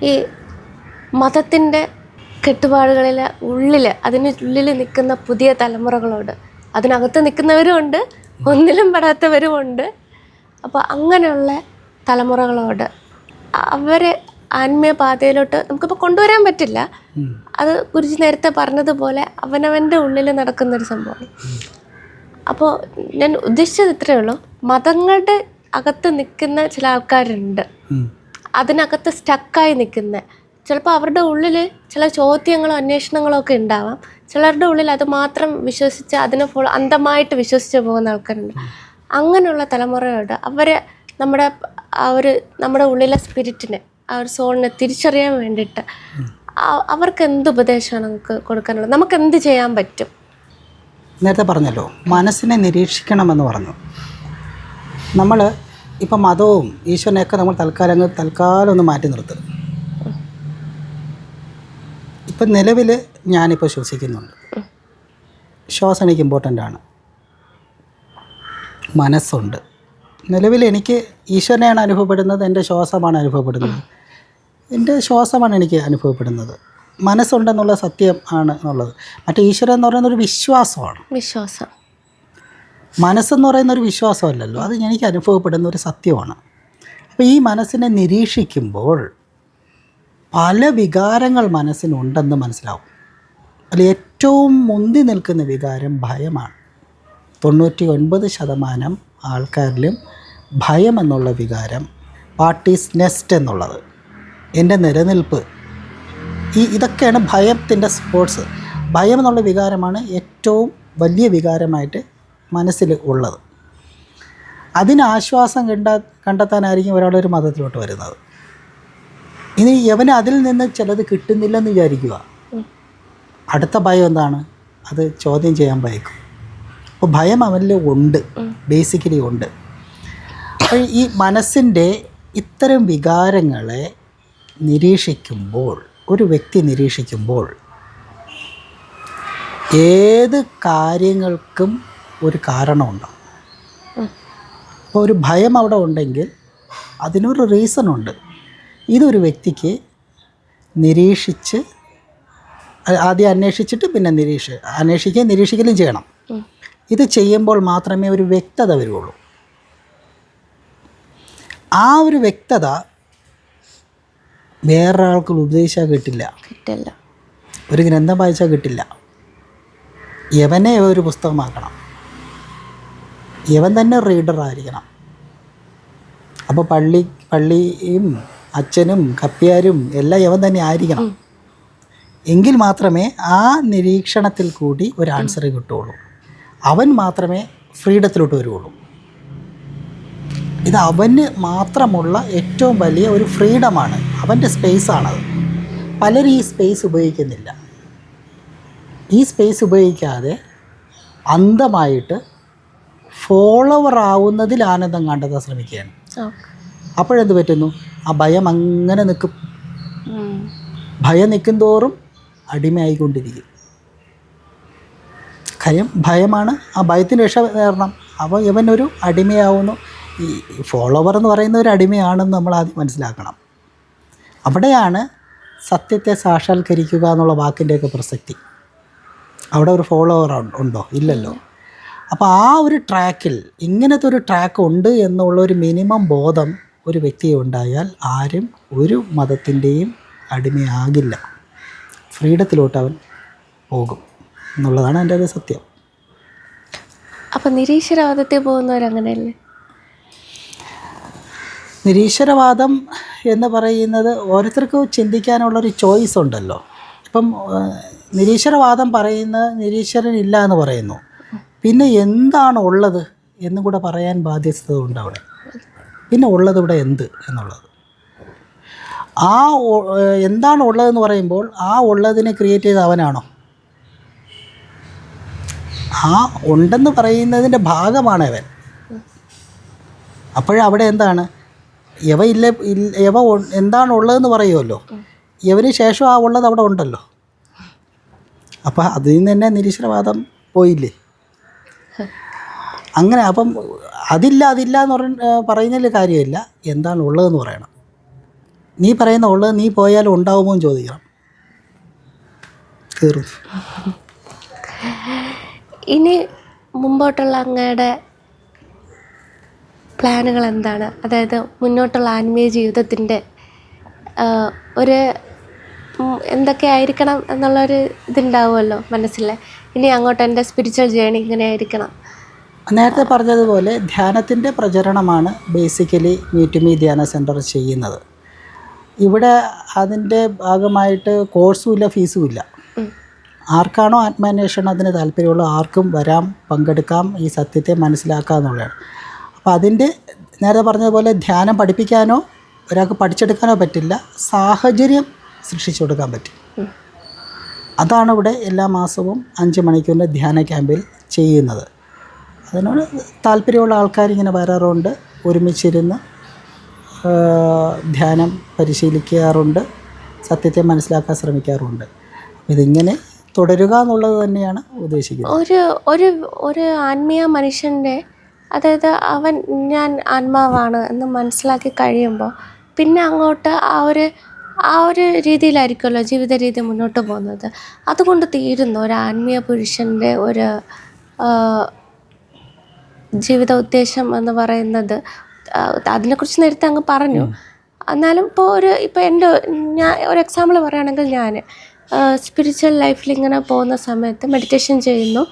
ഈ മതത്തിൻ്റെ കെട്ടുപാടുകളിൽ അതിനുള്ളിൽ നിൽക്കുന്ന പുതിയ തലമുറകളോട്, അതിനകത്ത് നിൽക്കുന്നവരും ഉണ്ട്, ഒന്നിലും പെടാത്തവരും ഉണ്ട്. അപ്പോൾ അങ്ങനെയുള്ള തലമുറകളോട് അവരെ ആത്മീയ പാതയിലോട്ട് നമുക്കിപ്പോൾ കൊണ്ടുവരാൻ പറ്റില്ല. അത് ഗുരുജി നേരത്തെ പറഞ്ഞതുപോലെ അവനവൻ്റെ ഉള്ളിൽ നടക്കുന്നൊരു സംഭവമാണ്. അപ്പോൾ ഞാൻ ഉദ്ദേശിച്ചത് ഇത്രയേ ഉള്ളൂ, മതങ്ങളുടെ അകത്ത് നിൽക്കുന്ന ചില ആൾക്കാരുണ്ട്, അതിനകത്ത് സ്റ്റക്കായി നിൽക്കുന്ന. ചിലപ്പോൾ അവരുടെ ഉള്ളിൽ ചില ചോദ്യങ്ങളോ അന്വേഷണങ്ങളോ ഒക്കെ ഉണ്ടാവാം. ചിലരുടെ ഉള്ളിൽ അത് മാത്രം വിശ്വസിച്ച് അതിനെ അന്ധമായിട്ട് വിശ്വസിച്ച് പോകുന്ന ആൾക്കാരുണ്ട്. അങ്ങനെയുള്ള തലമുറയോട് അവരെ നമ്മുടെ ഉള്ളിലെ സ്പിരിറ്റിനെ, ആ ഒരു സോളിനെ തിരിച്ചറിയാൻ വേണ്ടിയിട്ട് അവർക്ക് എന്ത് ഉപദേശമാണ് നമുക്ക് കൊടുക്കാനുള്ളത്? നമുക്ക് എന്ത് ചെയ്യാൻ പറ്റും? നേരത്തെ പറഞ്ഞല്ലോ, മനസ്സിനെ നിരീക്ഷിക്കണമെന്ന് പറഞ്ഞു. നമ്മൾ ഇപ്പം മതവും ഈശ്വരനെയൊക്കെ നമ്മൾ തൽക്കാലം ഒന്ന് മാറ്റി നിർത്തും. ഇപ്പം നിലവിൽ ഞാനിപ്പോൾ ശ്വസിക്കുന്നുണ്ട്, ശ്വാസം എനിക്ക് ഇമ്പോർട്ടൻ്റ് ആണ്. മനസ്സുണ്ട്. നിലവിൽ എനിക്ക് ഈശ്വരനെയാണ് അനുഭവപ്പെടുന്നത്, എൻ്റെ ശ്വാസമാണ് അനുഭവപ്പെടുന്നത്, എൻ്റെ ശ്വാസമാണ് എനിക്ക് അനുഭവപ്പെടുന്നത്. മനസ്സുണ്ടെന്നുള്ള സത്യം ആണ് എന്നുള്ളത്. മറ്റേ ഈശ്വരൻ എന്ന് പറയുന്നൊരു വിശ്വാസമാണ്. മനസ്സെന്ന് പറയുന്നൊരു വിശ്വാസമല്ലല്ലോ, അത് എനിക്ക് അനുഭവപ്പെടുന്ന ഒരു സത്യമാണ്. അപ്പോൾ ഈ മനസ്സിനെ നിരീക്ഷിക്കുമ്പോൾ പല വികാരങ്ങൾ മനസ്സിനുണ്ടെന്ന് മനസ്സിലാവും. അതിൽ ഏറ്റവും മുന്തി നിൽക്കുന്ന വികാരം ഭയമാണ്. 99% ആൾക്കാരിലും ഭയം എന്നുള്ള വികാരം, വാട്ട് ഈസ് നെക്സ്റ്റ് എന്നുള്ളത്, എൻ്റെ നിലനിൽപ്പ്, ഇതൊക്കെയാണ് ഭയത്തിൻ്റെ സ്പോർട്സ്. ഭയം എന്നുള്ള വികാരമാണ് ഏറ്റവും വലിയ വികാരമായിട്ട് മനസ്സിൽ ഉള്ളത്. അതിന് ആശ്വാസം കണ്ടെത്താനായിരിക്കും ഒരാളൊരു മതത്തിലോട്ട് വരുന്നത്. ഇനി യവന് അതിൽ നിന്ന് ചിലത് കിട്ടുന്നില്ലെന്ന് വിചാരിക്കുക, അടുത്ത ഭയം എന്താണ്? അത് ചോദ്യം ചെയ്യാൻ ഭയക്കും. അപ്പോൾ ഭയം അവനിൽ ഉണ്ട്, ബേസിക്കലി ഉണ്ട്. അപ്പോൾ ഈ മനസ്സിൻ്റെ ഇത്തരം വികാരങ്ങളെ നിരീക്ഷിക്കുമ്പോൾ, ഒരു വ്യക്തി നിരീക്ഷിക്കുമ്പോൾ, ഏത് കാര്യങ്ങൾക്കും ഒരു കാരണമുണ്ടാവും. അപ്പോൾ ഒരു ഭയം അവിടെ ഉണ്ടെങ്കിൽ അതിനൊരു റീസണുണ്ട്. ഇതൊരു വ്യക്തിക്ക് നിരീക്ഷിച്ച്, ആദ്യം അന്വേഷിച്ചിട്ട് പിന്നെ അന്വേഷിക്കുകയും നിരീക്ഷിക്കലും ചെയ്യണം. ഇത് ചെയ്യുമ്പോൾ മാത്രമേ ഒരു വ്യക്തത വരുള്ളൂ. ആ ഒരു വ്യക്തത വേറൊരാൾക്ക് ഉപദേശിച്ചാൽ കിട്ടില്ല, ഒരു ഗ്രന്ഥം വായിച്ചാൽ കിട്ടില്ല. യവനെ ഒരു പുസ്തകമാക്കണം, യവൻ തന്നെ റീഡറായിരിക്കണം. അപ്പോൾ പള്ളിയും അച്ഛനും കപ്പ്യാരും എല്ലാം യവൻ തന്നെ ആയിരിക്കണം. എങ്കിൽ മാത്രമേ ആ നിരീക്ഷണത്തിൽ കൂടി ഒരു ആൻസർ കിട്ടുകയുള്ളൂ. അവൻ മാത്രമേ ഫ്രീഡത്തിലോട്ട് വരുള്ളൂ. ഇത് അവന് മാത്രമുള്ള ഏറ്റവും വലിയ ഒരു ഫ്രീഡമാണ്, അവൻ്റെ സ്പേസാണത്. പലരും ഈ സ്പേസ് ഉപയോഗിക്കുന്നില്ല. ഈ സ്പേസ് ഉപയോഗിക്കാതെ അന്ധമായിട്ട് ഫോളോവർ ആവുന്നതിൽ ആനന്ദം കണ്ടെത്താൻ ശ്രമിക്കുകയാണ്. അപ്പോഴെന്ത് പറ്റുന്നു? ആ ഭയം അങ്ങനെ നിൽക്കും. ഭയം നിൽക്കും തോറും അടിമയായിക്കൊണ്ടിരിക്കും. ഭയമാണ്, ആ ഭയത്തിന് രക്ഷ നേടണം. അപ്പോൾ ഇവനൊരു അടിമയാവുന്നു. ഈ ഫോളോവർ എന്ന് പറയുന്ന ഒരു അടിമയാണെന്ന് നമ്മൾ ആദ്യം മനസ്സിലാക്കണം. അവിടെയാണ് സത്യത്തെ സാക്ഷാത്കരിക്കുക എന്നുള്ള വാക്കിൻ്റെയൊക്കെ പ്രസക്തി. അവിടെ ഒരു ഫോളോവർ ഉണ്ടോ? ഇല്ലല്ലോ. അപ്പോൾ ആ ഒരു ട്രാക്കിൽ, ഇങ്ങനത്തെ ഒരു ട്രാക്ക് ഉണ്ട് എന്നുള്ളൊരു മിനിമം ബോധം ഒരു വ്യക്തിയെ ഉണ്ടായാൽ ആരും ഒരു മതത്തിൻ്റെയും അടിമയാകില്ല. ഫ്രീഡത്തിലോട്ട് അവൻ പോകും എന്നുള്ളതാണ് എൻ്റെ ഒരു സത്യം. അപ്പം നിരീശ്വരവാദത്തിൽ പോകുന്നവരങ്ങനെയല്ലേ? നിരീശ്വരവാദം എന്ന് പറയുന്നത് ഓരോരുത്തർക്കും ചിന്തിക്കാനുള്ളൊരു ചോയ്സ് ഉണ്ടല്ലോ. ഇപ്പം നിരീശ്വരവാദം പറയുന്നത് നിരീശ്വരനില്ല എന്ന് പറയുന്നു. പിന്നെ എന്താണ് ഉള്ളത് എന്നും കൂടെ പറയാൻ ബാധ്യത ഉണ്ട് അവിടെ. പിന്നെ ഉള്ളത് ഇവിടെ എന്ത് എന്നുള്ളത്, ആ എന്താണ് ഉള്ളതെന്ന് പറയുമ്പോൾ ആ ഉള്ളതിനെ ക്രിയേറ്റ് ചെയ്ത അവനാണോ? ആ ഉണ്ടെന്ന് പറയുന്നതിൻ്റെ ഭാഗമാണ് അവൻ. അപ്പോഴവിടെ എന്താണ് യവ എന്താണ് ഉള്ളതെന്ന് പറയുമല്ലോ, യവന് ശേഷം ആ ഉള്ളത് അവിടെ ഉണ്ടല്ലോ. അപ്പം അതിൽ നിന്ന് തന്നെ നിരീശ്വരവാദം പോയില്ലേ? അങ്ങനെ അപ്പം അതില്ല എന്ന് പറയുന്നതിൽ കാര്യമില്ല. എന്താണ് ഉള്ളതെന്ന് പറയണം. നീ പറയുന്ന ഉള്ളത് നീ പോയാലും ഉണ്ടാവുമോ എന്ന് ചോദിക്കണം. തീർന്നു. ഇനി മുമ്പോട്ടുള്ള അങ്ങയുടെ പ്ലാനുകൾ എന്താണ്? അതായത് മുന്നോട്ടുള്ള ആത്മീയ ജീവിതത്തിൻ്റെ ഒരു എന്തൊക്കെ ആയിരിക്കണം എന്നുള്ളൊരു ഇതുണ്ടാവുമല്ലോ മനസ്സിൽ. ഇനി അങ്ങോട്ട് എൻ്റെ സ്പിരിച്വൽ ജേണി ഇങ്ങനെ ആയിരിക്കണം. നേരത്തെ പറഞ്ഞതുപോലെ ധ്യാനത്തിൻ്റെ പ്രചരണമാണ് ബേസിക്കലി മീറ്റ് മീ ധ്യാന സെൻറ്റർ ചെയ്യുന്നത്. ഇവിടെ അതിൻ്റെ ഭാഗമായിട്ട് കോഴ്സും ഇല്ല, ഫീസും ഇല്ല. ആർക്കാണോ ആത്മാന്വേഷണത്തിന് താല്പര്യമുള്ള ആർക്കും വരാം, പങ്കെടുക്കാം, ഈ സത്യത്തെ മനസ്സിലാക്കുക എന്നുള്ളതാണ്. അപ്പോൾ അതിൻ്റെ നേരത്തെ പറഞ്ഞതുപോലെ ധ്യാനം പഠിപ്പിക്കാനോ ഒരാൾക്ക് പഠിച്ചെടുക്കാനോ പറ്റില്ല, സാഹചര്യം സൃഷ്ടിച്ചു കൊടുക്കാൻ പറ്റും. അതാണ് ഇവിടെ എല്ലാ മാസവും 5 മണിക്കൂറിൻ്റെ ധ്യാന ക്യാമ്പിൽ ചെയ്യുന്നത്. അതിനോട് താല്പര്യമുള്ള ആൾക്കാരിങ്ങനെ വരാറുണ്ട്, ഒരുമിച്ചിരുന്ന് ധ്യാനം പരിശീലിക്കാറുണ്ട്, സത്യത്തെ മനസ്സിലാക്കാൻ ശ്രമിക്കാറുണ്ട്. ഇതിങ്ങനെ തുടരുക എന്നുള്ളത് തന്നെയാണ് ഉദ്ദേശിക്കുന്നത്. ഒരു ആത്മീയ മനുഷ്യൻ്റെ, അതായത് ഞാൻ ആത്മാവാണ് എന്ന് മനസ്സിലാക്കി കഴിയുമ്പോൾ പിന്നെ അങ്ങോട്ട് ആ ഒരു രീതിയിലായിരിക്കുമല്ലോ ജീവിത രീതി മുന്നോട്ട് പോകുന്നത്. അതുകൊണ്ട് തീരുന്നു ഒരു ആത്മീയ പുരുഷൻ്റെ ഒരു ജീവിത ഉദ്ദേശം എന്ന് പറയുന്നത്. അതിനെക്കുറിച്ച് നേരത്തെ അങ്ങ് പറഞ്ഞു. എന്നാലും ഇപ്പോൾ ഞാൻ ഒരു എക്സാമ്പിൾ പറയുകയാണെങ്കിൽ, ഞാൻ സ്പിരിച്വൽ ലൈഫിൽ ഇങ്ങനെ പോകുന്ന സമയത്ത് മെഡിറ്റേഷൻ ചെയ്യുന്നു,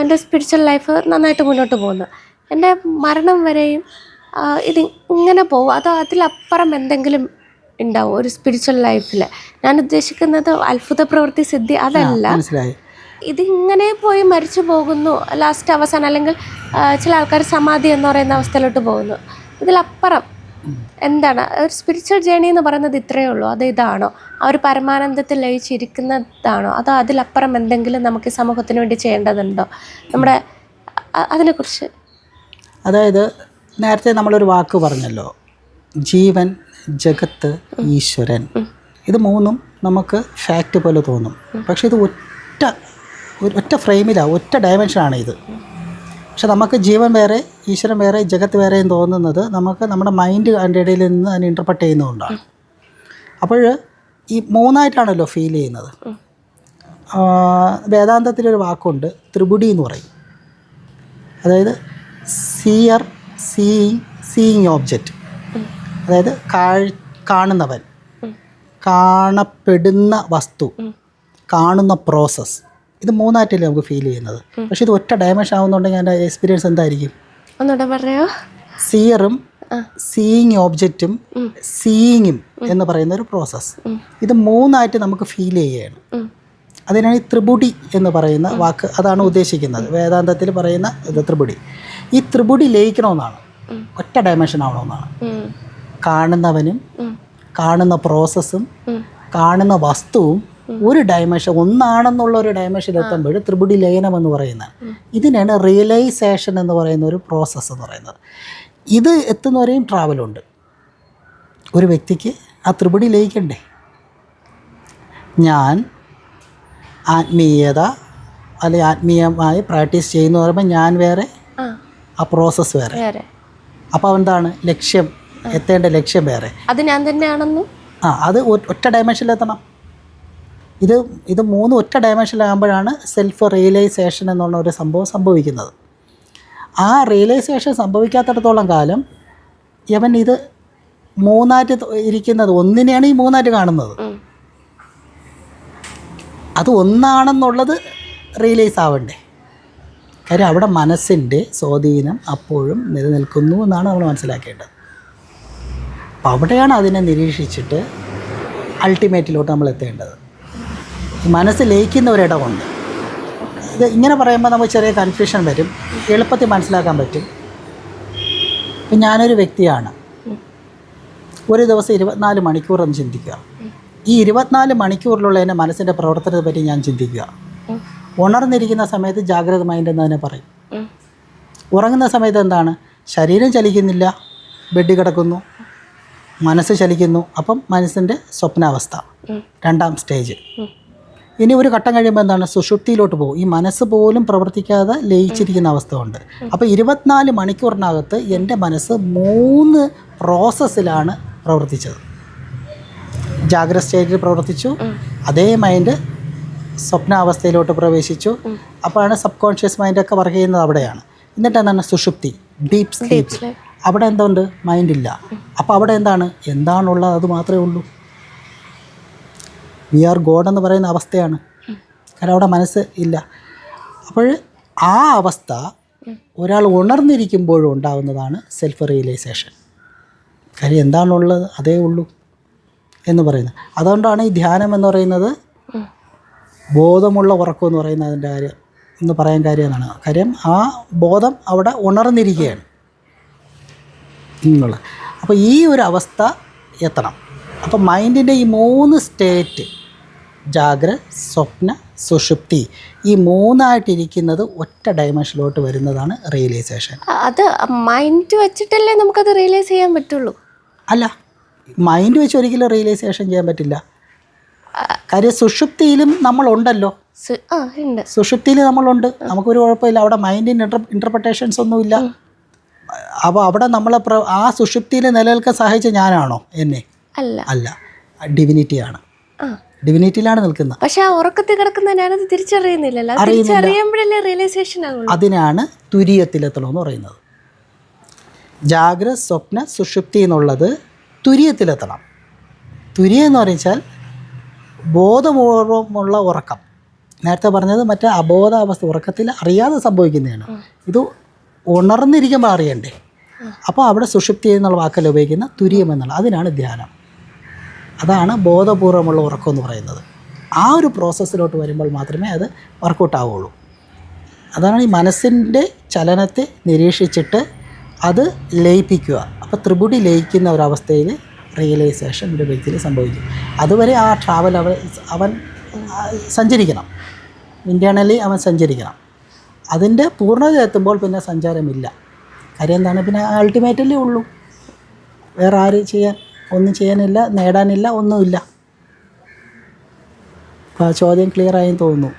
എൻ്റെ സ്പിരിച്വൽ ലൈഫ് നന്നായിട്ട് മുന്നോട്ട് പോകുന്നു. എൻ്റെ മരണം വരെയും ഇത് ഇങ്ങനെ പോകും. അതോ അതിലപ്പുറം എന്തെങ്കിലും ഉണ്ടാവും ഒരു സ്പിരിച്വൽ ലൈഫിൽ? ഞാൻ ഉദ്ദേശിക്കുന്നത് അത്ഭുത പ്രവൃത്തി സിദ്ധി അതല്ല. ഇതിങ്ങനെ പോയി മരിച്ചു പോകുന്നു ലാസ്റ്റ് അവസാനം, അല്ലെങ്കിൽ ചില ആൾക്കാർ സമാധി എന്ന് പറയുന്ന അവസ്ഥയിലോട്ട് പോകുന്നു. ഇതിലപ്പുറം എന്താണ് ഒരു സ്പിരിച്വൽ ജേണി എന്ന് പറയുന്നത്? ഇത്രയേ ഉള്ളൂ? അത് ഇതാണോ? ആ ഒരു പരമാനന്ദത്തിൽ ലയിച്ചിരിക്കുന്നതാണോ? അതോ അതിലപ്പുറം എന്തെങ്കിലും നമുക്ക് ഈ സമൂഹത്തിന് വേണ്ടി ചെയ്യേണ്ടതുണ്ടോ? നമ്മുടെ അതിനെക്കുറിച്ച്. അതായത് നേരത്തെ നമ്മളൊരു വാക്ക് പറഞ്ഞല്ലോ, ജീവൻ, ജഗത്ത്, ഈശ്വരൻ. ഇത് മൂന്നും നമുക്ക് ഫാക്റ്റ് പോലെ തോന്നും. പക്ഷേ ഇത് ഒറ്റ ഫ്രെയിമിലാണ്, ഒറ്റ ഡയമെൻഷനാണ് ഇത്. പക്ഷെ നമുക്ക് ജീവൻ വേറെ, ഈശ്വരൻ വേറെ, ജഗത്ത് വേറെയും തോന്നുന്നത് നമുക്ക് നമ്മുടെ മൈൻഡ് അതിൻ്റെ ഇടയിൽ നിന്ന് അതിനെ ഇൻ്റർപ്രറ്റ് ചെയ്യുന്നതുകൊണ്ടാണ്. അപ്പോൾ ഈ മൂന്നായിട്ടാണല്ലോ ഫീൽ ചെയ്യുന്നത്. വേദാന്തത്തിലൊരു വാക്കുണ്ട്, ത്രിപുടി എന്ന് പറയും. അതായത് സിയർ, സീയിങ് ഓബ്ജക്റ്റ്, അതായത് കാണുന്നവൻ, കാണപ്പെടുന്ന വസ്തു, കാണുന്ന പ്രോസസ്സ്. ഇത് മൂന്നായിട്ടല്ലേ നമുക്ക് ഫീൽ ചെയ്യുന്നത്. പക്ഷെ ഇത് ഒറ്റ ഡയമെൻഷൻ ആവുന്നുണ്ടെങ്കിൽ അതിൻ്റെ എക്സ്പീരിയൻസ് എന്തായിരിക്കും? സിയറും സീയിങ് ഓബ്ജക്റ്റും സീയിങ്ങും എന്ന് പറയുന്ന ഒരു പ്രോസസ്സ്. ഇത് മൂന്നായിട്ട് നമുക്ക് ഫീൽ ചെയ്യുകയാണ്. അതിനാണ് ഈ ത്രിപുടി എന്ന് പറയുന്ന വാക്ക്, അതാണ് ഉദ്ദേശിക്കുന്നത്. വേദാന്തത്തിൽ പറയുന്ന ഇത് ത്രിപുടി. ഈ ത്രിപുടി ലയിക്കണമെന്നാണ്, ഒറ്റ ഡയമെൻഷൻ ആവണമെന്നാണ്. കാണുന്നവനും കാണുന്ന പ്രോസസ്സും കാണുന്ന വസ്തുവും ഒരു ഡയമെൻഷൻ ഒന്നാണെന്നുള്ള ഒരു ഡയമെൻഷൻ എത്തുമ്പോൾ ത്രിപുടി ലയനം എന്ന് പറയുന്നത്. ഇതിനാണ് റിയലൈസേഷൻ എന്ന് പറയുന്ന ഒരു പ്രോസസ്സ് എന്ന് പറയുന്നത്. ഇത് എത്തുന്നവരെയും ട്രാവലുണ്ട്. ഒരു വ്യക്തിക്ക് ആ ത്രിപുടി ലയിക്കണ്ടേ? ഞാൻ ആത്മീയത അല്ലെങ്കിൽ ആത്മീയമായി പ്രാക്ടീസ് ചെയ്യുന്നു പറയുമ്പോൾ ഞാൻ വേറെ, ആ പ്രോസസ്സ് വേറെ. അപ്പോൾ എന്താണ് ലക്ഷ്യം? എത്തേണ്ട ലക്ഷ്യം വേറെ. അത് ഞാൻ തന്നെയാണെന്ന് അത് ഒറ്റ ഡയമെൻഷനിലെത്തണം. ഇത് മൂന്ന് ഒറ്റ ഡയമെൻഷനിലാകുമ്പോഴാണ് സെൽഫ് റിയലൈസേഷൻ എന്നുള്ള ഒരു സംഭവം സംഭവിക്കുന്നത്. ആ റിയലൈസേഷൻ സംഭവിക്കാത്തിടത്തോളം കാലം ഇവൻ ഇത് മൂന്നായിട്ട് ഇരിക്കുന്നത്, ഒന്നിനെയാണ് ഈ മൂന്നായിട്ട് കാണുന്നത്. അത് ഒന്നാണെന്നുള്ളത് റിയലൈസ് ആവണ്ടേ? കാര്യം അവിടെ മനസ്സിൻ്റെ സ്വാധീനം അപ്പോഴും നിലനിൽക്കുന്നു എന്നാണ് നമ്മൾ മനസ്സിലാക്കേണ്ടത്. അപ്പം അവിടെയാണ് അതിനെ നിരീക്ഷിച്ചിട്ട് അൾട്ടിമേറ്റിലോട്ട് നമ്മൾ എത്തേണ്ടത്. മനസ്സ് ലയിക്കുന്ന ഒരിടമുണ്ട്. ഇത് ഇങ്ങനെ പറയുമ്പോൾ നമുക്ക് ചെറിയ കൺഫ്യൂഷൻ വരും, എളുപ്പത്തിൽ മനസ്സിലാക്കാൻ പറ്റും. ഇപ്പം ഞാനൊരു വ്യക്തിയാണ്, ഒരു ദിവസം 24 മണിക്കൂറൊന്ന് ചിന്തിക്കുക. ഈ 24 മണിക്കൂറിലുള്ള എൻ്റെ മനസ്സിൻ്റെ പ്രവർത്തനത്തെ പറ്റി ഞാൻ ചിന്തിക്കുക. ഉണർന്നിരിക്കുന്ന സമയത്ത് ജാഗ്രത മൈൻഡ് എന്നതിനെ പറയും. ഉറങ്ങുന്ന സമയത്ത് എന്താണ്? ശരീരം ചലിക്കുന്നില്ല, ബെഡിൽ കിടക്കുന്നു, മനസ്സ് ചലിക്കുന്നു. അപ്പം മനസ്സിൻ്റെ സ്വപ്നാവസ്ഥ, 2ാം സ്റ്റേജ്. ഇനി ഒരു ഘട്ടം കഴിയുമ്പോൾ എന്താണ്? സുഷുപ്തിയിലോട്ട് പോകും. ഈ മനസ്സ് പോലും പ്രവർത്തിക്കാതെ ലയിച്ചിരിക്കുന്ന അവസ്ഥ ഉണ്ട്. അപ്പോൾ 24 മണിക്കൂറിനകത്ത് എൻ്റെ മനസ്സ് 3 പ്രോസസ്സിലാണ് പ്രവർത്തിച്ചത്. ജാഗ്രത സ്റ്റേറ്റിൽ പ്രവർത്തിച്ചു, അതേ മൈൻഡ് സ്വപ്നാവസ്ഥയിലോട്ട് പ്രവേശിച്ചു. അപ്പോഴാണ് സബ് കോൺഷ്യസ് മൈൻഡൊക്കെ വർക്ക് ചെയ്യുന്നത് അവിടെയാണ്. എന്നിട്ട് എന്താണ് സുഷുപ്തി, ഡീപ്പ് സ്ലീപ്പ്. അവിടെ എന്തുണ്ട്? മൈൻഡില്ല. അപ്പോൾ അവിടെ എന്താണുള്ളത് അത് മാത്രമേ ഉള്ളൂ. വി ആർ ഗോഡ് എന്ന് പറയുന്ന അവസ്ഥയാണ്. കാരണം അവിടെ മനസ്സ് ഇല്ല. അപ്പോൾ ആ അവസ്ഥ ഒരാൾ ഉണർന്നിരിക്കുമ്പോഴും ഉണ്ടാകുന്നതാണ് സെൽഫ് റിയലൈസേഷൻ. കാര്യം എന്താണുള്ളത് അതേ ഉള്ളൂ എന്ന് പറയുന്നത്. അതുകൊണ്ടാണ് ഈ ധ്യാനം എന്ന് പറയുന്നത് ബോധമുള്ള ഉറക്കം എന്ന് പറയുന്നത് അതിൻ്റെ കാര്യം എന്ന് പറയാൻ കാര്യം എന്നാണ്. കാര്യം ആ ബോധം അവിടെ ഉണർന്നിരിക്കുകയാണ് എന്നുള്ളത്. അപ്പോൾ ഈ ഒരു അവസ്ഥ എത്തണം. അപ്പോൾ മൈൻഡിൻ്റെ ഈ 3 സ്റ്റേറ്റ്, ജാഗ്രത, സ്വപ്ന, സുഷുപ്തി, ഈ 3ആയിട്ടിരിക്കുന്നത് ഒറ്റ ഡയമെൻഷനിലോട്ട് വരുന്നതാണ് റിയലൈസേഷൻ. അത് മൈൻഡ് വെച്ചിട്ടല്ലേ നമുക്കത് റിയലൈസ് ചെയ്യാൻ പറ്റുള്ളൂ? അല്ല, മൈൻഡ് വെച്ച് ഒരിക്കലും റിയലൈസേഷൻ ചെയ്യാൻ പറ്റില്ല. കാര്യം സുഷുപ്തിയിലും നമ്മളുണ്ടല്ലോ. സുഷുപ്തിയിൽ നമ്മളുണ്ട്, നമുക്കൊരു കുഴപ്പമില്ല. അവിടെ മൈൻഡിന് ഇൻ്റർപ്രിട്ടേഷൻസ് ഒന്നുമില്ല. അപ്പോൾ അവിടെ നമ്മളെ ആ സുഷുപ്തിയിൽ നിലനിൽക്കാൻ സഹായിച്ച ഞാനാണോ എന്നെ? അല്ല, ഡിവിനിറ്റിയാണ്. ഡിവിനിറ്റിയിലാണ് നിൽക്കുന്നത്. പക്ഷെ ആ ഉറക്കത്തിൽ കിടക്കുന്ന ഞാനത് തിരിച്ചറിയുന്നില്ലല്ലോ. തിരിച്ചറിയുമ്പോഴല്ലേ റിയലൈസേഷൻ ആകുള്ളൂ. അതിനാണ് തുര്യത്തിലെത്തണമെന്ന് പറയുന്നത്. ജാഗ്രത, സ്വപ്ന, സുഷുപ്തി എന്നുള്ളത് തുര്യത്തിലെത്തണം. തുര്യം എന്ന് പറഞ്ഞാൽ ബോധപൂർവമുള്ള ഉറക്കം. നേരത്തെ പറഞ്ഞത് മറ്റേ അബോധാവസ്ഥ, ഉറക്കത്തിൽ അറിയാതെ സംഭവിക്കുന്നതാണ്. ഇത് ഉണർന്നിരിക്കുമ്പോൾ അറിയണ്ടേ. അപ്പോൾ അവിടെ സുഷുപ്തി എന്നുള്ള വാക്കല്ല ഉപയോഗിക്കുന്ന തുര്യം എന്നുള്ള, അതിനാണ് ധ്യാനം. അതാണ് ബോധപൂർവമുള്ള ഉറക്കം എന്ന് പറയുന്നത്. ആ ഒരു പ്രോസസ്സിലോട്ട് വരുമ്പോൾ മാത്രമേ അത് വർക്കൗട്ട് ആവുള്ളൂ. അതാണ് ഈ മനസ്സിൻ്റെ ചലനത്തെ നിരീക്ഷിച്ചിട്ട് അത് ലയിപ്പിക്കുക. അപ്പോൾ ത്രിപുടി ലയിക്കുന്ന ഒരവസ്ഥയിൽ റിയലൈസേഷൻ ഒരു വ്യക്തിയിൽ സംഭവിക്കും. അതുവരെ ആ ട്രാവൽ അവൻ സഞ്ചരിക്കണം, ഇൻറ്റേർണലി അവൻ സഞ്ചരിക്കണം. അതിൻ്റെ പൂർണ്ണത എത്തുമ്പോൾ പിന്നെ സഞ്ചാരമില്ല. കാര്യം എന്താണ്? പിന്നെ അൾട്ടിമേറ്റല്ലേ ഉള്ളൂ. വേറെ ആര് ചെയ്യാൻ? ഒന്നും ചെയ്യാനില്ല, നേടാനില്ല, ഒന്നുമില്ല. അപ്പോൾ ആ ചോദ്യം ക്ലിയർ ആയെന്ന് തോന്നുന്നു.